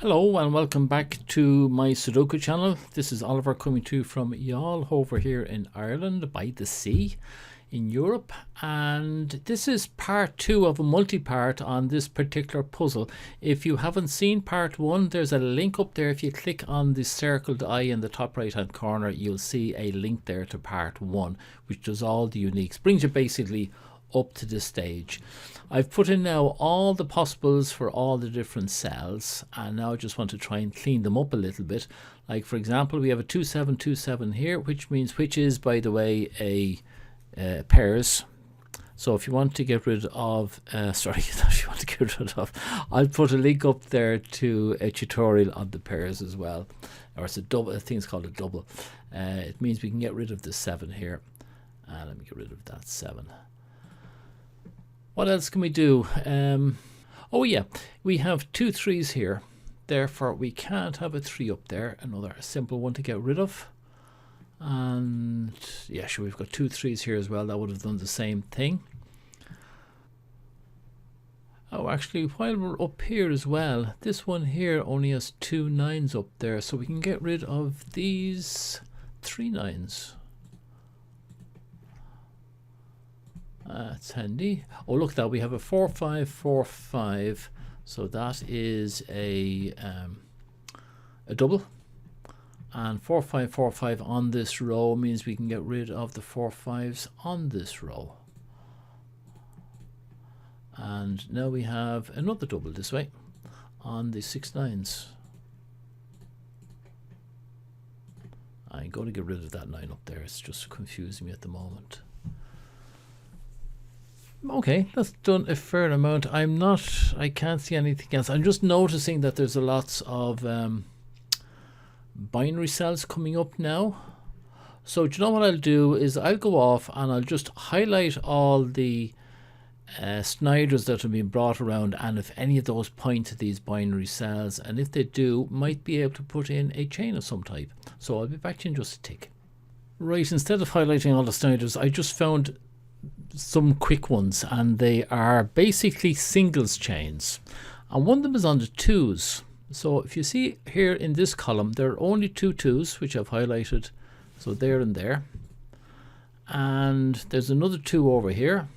Hello and welcome back to my Sudoku channel. This is Oliver coming to you from Youghal over here in Ireland by the sea in Europe, and this is part 2 of a multi-part on this particular puzzle. If you haven't seen part 1, there's a link up there. If you click on the circled eye in the top right hand corner, you'll see a link there to part 1, which does all the uniques, brings you basically up to this stage. I've put in now all the possibles for all the different cells, and now I just want to try and clean them up a little bit. Like for example, we have a 2727 here, which is, by the way, a pairs. So if you want to get rid of I'll put a link up there to a tutorial on the pairs as well, or it's a double. I think it's called a double. It means we can get rid of the 7 here, and let me get rid of that 7. What else can we do? Oh yeah, we have 2 3s here, therefore we can't have a 3 up there. Another simple one to get rid of. And yeah, sure, we've got 2 3s here as well. That would have done the same thing. Oh, actually, while we're up here as well, this one here only has 2 9s up there, so we can get rid of these 3 9s. That's handy. Oh, look, that we have a 4 5 4 5, so that is a double. And 4 5 4 5 on this row means we can get rid of the 4 5s on this row. And now we have another double this way on the 6 9s. I'm going to get rid of that 9 up there. It's just confusing me at the moment. Okay, that's done a fair amount. I can't see anything else. I'm just noticing that there's a lots of binary cells coming up now. So do you know what I'll do is I'll go off and I'll just highlight all the Sniders that have been brought around, and if any of those point to these binary cells, and if they do, might be able to put in a chain of some type. So I'll be back to you in just a tick. Right, instead of highlighting all the Sniders, I just found some quick ones, and they are basically singles chains, and one of them is on the 2s. So if you see here in this column, there are only 2 2s which I've highlighted, so there and there, and there's another 2 over here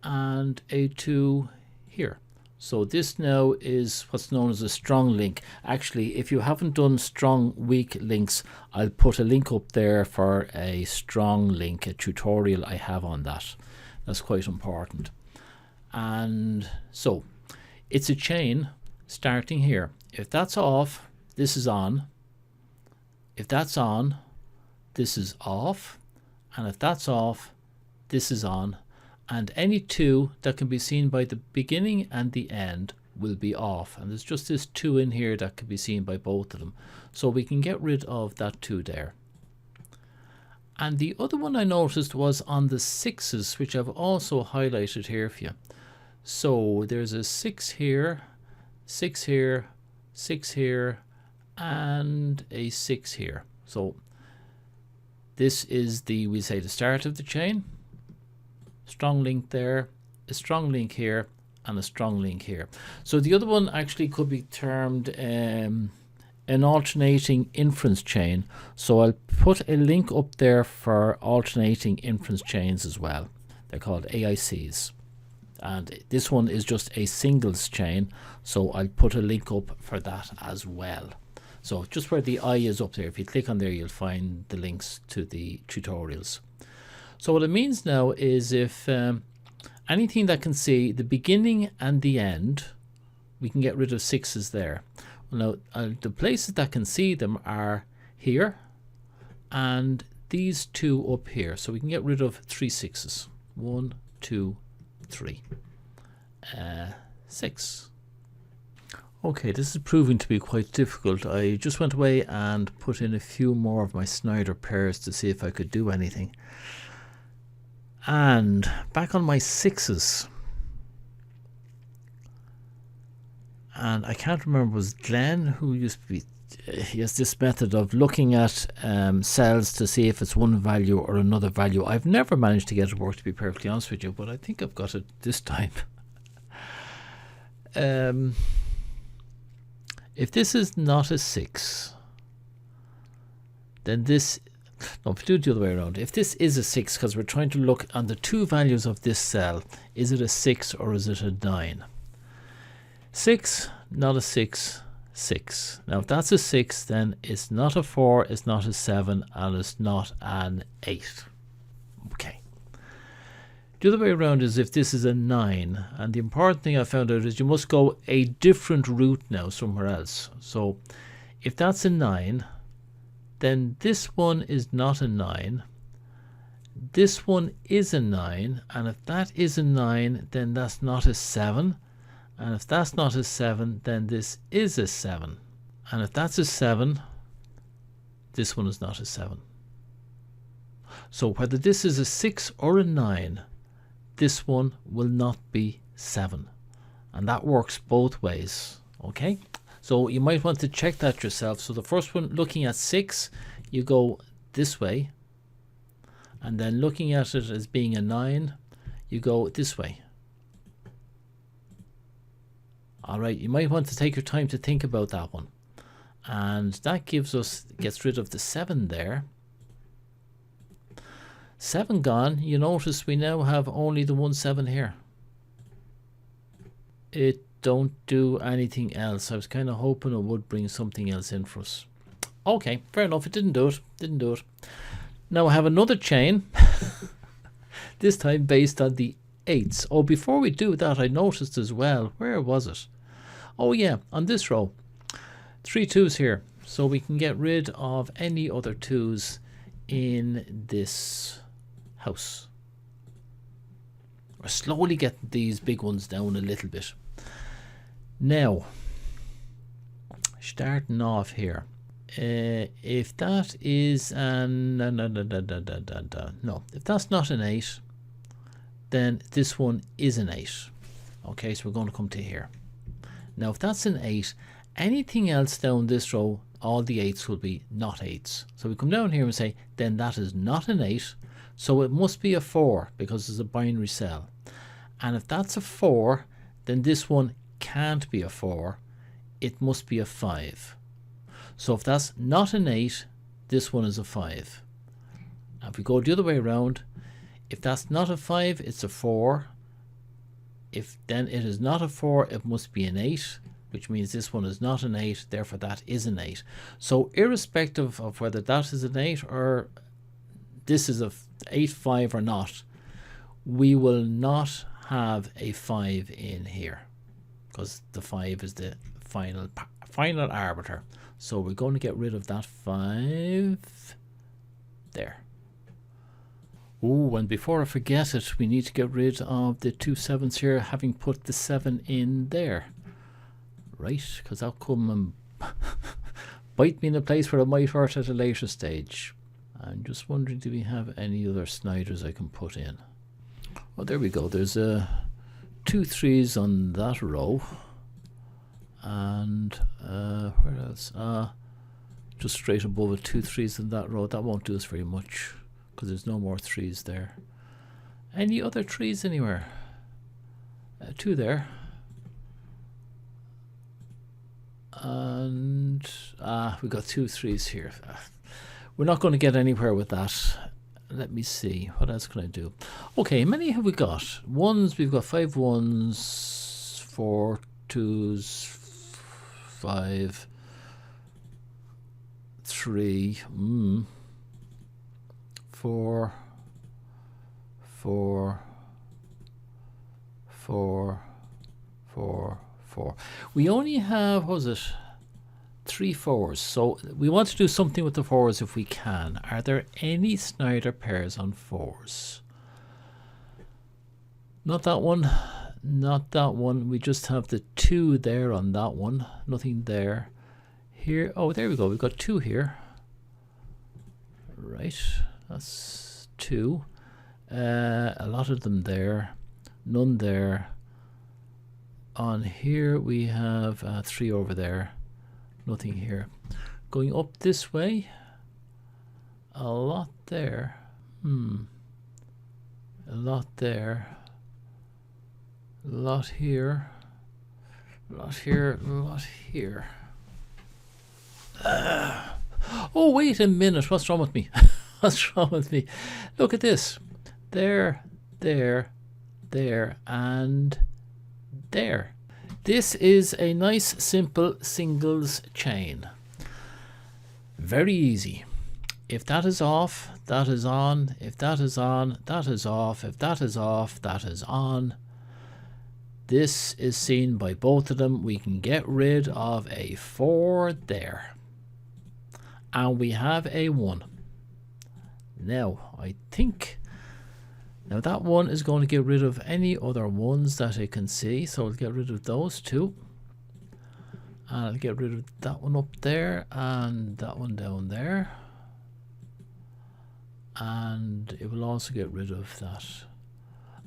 and a 2 here. So this now is what's known as a strong link. Actually, if you haven't done strong weak links, I'll put a link up there for a strong link, a tutorial I have on that. That's quite important. And so it's a chain starting here. If that's off, this is on. If that's on, this is off. And if that's off, this is on. And any 2 that can be seen by the beginning and the end will be off, and there's just this 2 in here that can be seen by both of them, so we can get rid of that 2 there. And the other one I noticed was on the 6s, which I've also highlighted here for you. So there's a 6 here, 6 here, 6 here, and a 6 here. So this is the, we say, the start of the chain. Strong link there, a strong link here, and a strong link here. So the other one actually could be termed an alternating inference chain. So I'll put a link up there for alternating inference chains as well. They're called AICs. And this one is just a singles chain, so I'll put a link up for that as well. So just where the I is up there, if you click on there, you'll find the links to the tutorials. So what it means now is if anything that can see the beginning and the end, we can get rid of 6s there. Well, now the places that can see them are here and these 2 up here. So we can get rid of 3 6s. 1, 2, 3, 6. Okay, this is proving to be quite difficult. I just went away and put in a few more of my Snider pairs to see if I could do anything. And back on my 6s, and I can't remember, was Glenn who used to be, he has this method of looking at cells to see if it's one value or another value. I've never managed to get it work, to be perfectly honest with you, but I think I've got it this time. If this is not a 6, then this, no, if we do it the other way around, if this is a 6, because we're trying to look on the two values of this cell, is it a 6 or is it a 9? 6, not a 6, 6. Now if that's a 6, then it's not a 4, it's not a 7, and it's not an 8. Okay. The other way around is if this is a 9, and the important thing I found out is you must go a different route now somewhere else. So if that's a 9, then this one is not a 9, this one is a 9, and if that is a 9, then that's not a 7, and if that's not a 7, then this is a 7, and if that's a 7, this one is not a 7. So whether this is a 6 or a 9, this one will not be 7, and that works both ways. Okay, so you might want to check that yourself. So the first one, looking at 6, you go this way, and then looking at it as being a 9, you go this way. Alright, you might want to take your time to think about that one, and that gets rid of the 7 there. 7 gone. You notice we now have only the 1 7 here. It don't do anything else. I was kind of hoping it would bring something else in for us. Okay, fair enough. It didn't do it. Didn't do it. Now I have another chain. This time based on the 8s. Oh, before we do that, I noticed as well. Where was it? Oh yeah, on this row. 3 2s here. So we can get rid of any other 2s in this house. We're slowly getting these big ones down a little bit. Now, starting off here, if that is an no, if that's not an 8, then this one is an 8. Okay, so we're going to come to here. Now, if that's an 8, anything else down this row, all the 8s will be not 8s. So we come down here and say, then that is not an 8, so it must be a 4 because it's a binary cell. And if that's a 4, then this one can't be a 4, it must be a 5. So if that's not an 8, this one is a 5. And if we go the other way around, if that's not a 5, it's a 4. If then it is not a 4, it must be an 8, which means this one is not an 8, therefore that is an 8. So irrespective of whether that is an 8 or this is a 8 5 or not, we will not have a 5 in here because the 5 is the final arbiter. So we're going to get rid of that 5 there. Oh, and before I forget it, we need to get rid of the 2 7s here, having put the 7 in there. Right, because that'll come and bite me in a place where it might hurt at a later stage. I'm just wondering, do we have any other Snyders I can put in? Oh, there we go. There's 2 3s on that row. And where else? Just straight above it, 2 3s in that row. That won't do us very much because there's no more 3s there. Any other 3s anywhere? 2 there. And we got 2 3s here. We're not going to get anywhere with that. Let me see. What else can I do? Okay, how many have we got? 1s, we've got 5 1s, 4 2s, 5, 3, 4, 4, 4, 4, 4. We only have, what was it? 3 4s. So we want to do something with the 4s if we can. Are there any Snyder pairs on 4s? Not that one. Not that one. We just have the 2 there on that one. Nothing there. Here. Oh, there we go. We've got 2 here. Right. That's 2. A lot of them there. None there. On here we have 3 over there. Nothing here. Going up this way, a lot there. A lot there. A lot here. A lot here. A lot here. Oh, wait a minute. What's wrong with me? What's wrong with me? Look at this. There, there, there, and there. This is a nice, simple singles chain. Very easy. If that is off, that is on. If that is on, that is off. If that is off, that is on. This is seen by both of them. We can get rid of a 4 there. And we have a 1. Now, I think... Now that one is going to get rid of any other ones that I can see. So I'll get rid of those two. And I'll get rid of that one up there and that one down there. And it will also get rid of that.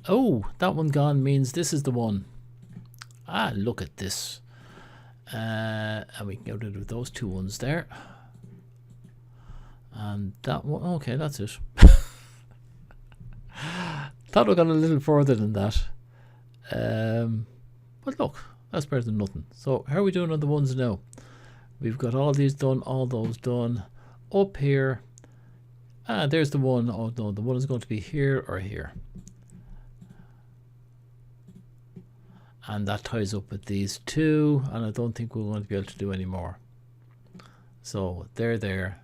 Oh, that one gone means this is the one. Ah, look at this. And we can get rid of those two ones there. And that one, okay, that's it. Thought we'd gone a little further than that. But look, that's better than nothing. So how are we doing on the ones now? We've got all these done, all those done. Up here. Ah, there's the one. Oh no, the one is going to be here or here. And that ties up with these two. And I don't think we're going to be able to do any more. So there.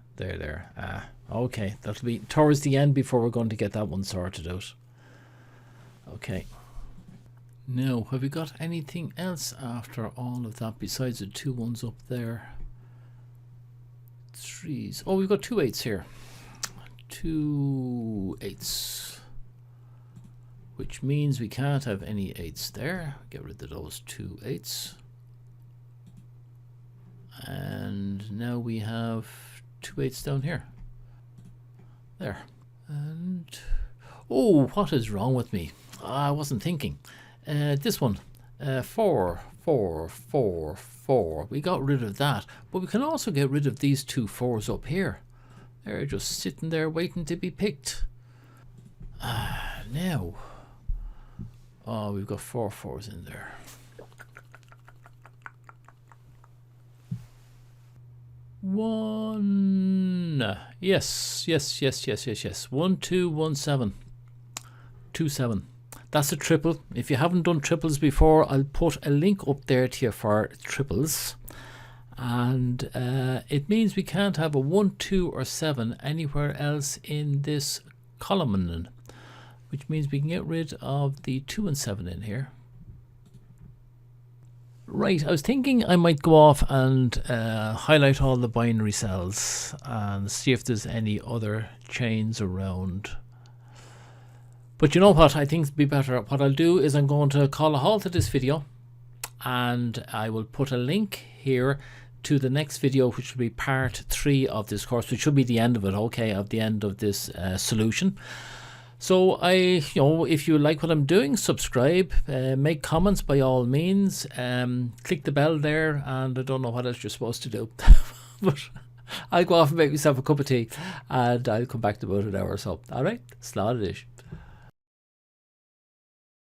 Ah, okay. That'll be towards the end before we're going to get that one sorted out. Okay. Now, have we got anything else after all of that besides the two ones up there? 3s. Oh, we've got 2 8s here. 2 8s. Which means we can't have any 8s there. Get rid of those 2 8s. And now we have 2 8s down here. There. And... oh, what is wrong with me? I wasn't thinking. This one. 4, 4, 4, 4. We got rid of that. But we can also get rid of these 2 4s up here. They're just sitting there waiting to be picked. Now. Oh, we've got 4 4s in there. One. Yes. 1 2 1 7. 2 7. That's a triple. If you haven't done triples before, I'll put a link up there to you for triples. And it means we can't have a 1 2 or 7 anywhere else in this column, which means we can get rid of the 2 and 7 in here. Right, I was thinking I might go off and highlight all the binary cells and see if there's any other chains around. But you know what, I think it'd be better. What I'll do is I'm going to call a halt to this video, and I will put a link here to the next video, which will be part 3 of this course, which should be the end of it, okay, of the end of this solution. So if you like what I'm doing, subscribe, make comments by all means, click the bell there, and I don't know what else you're supposed to do. But I'll go off and make myself a cup of tea, and I'll come back to about an hour or so. Alright, slán it is.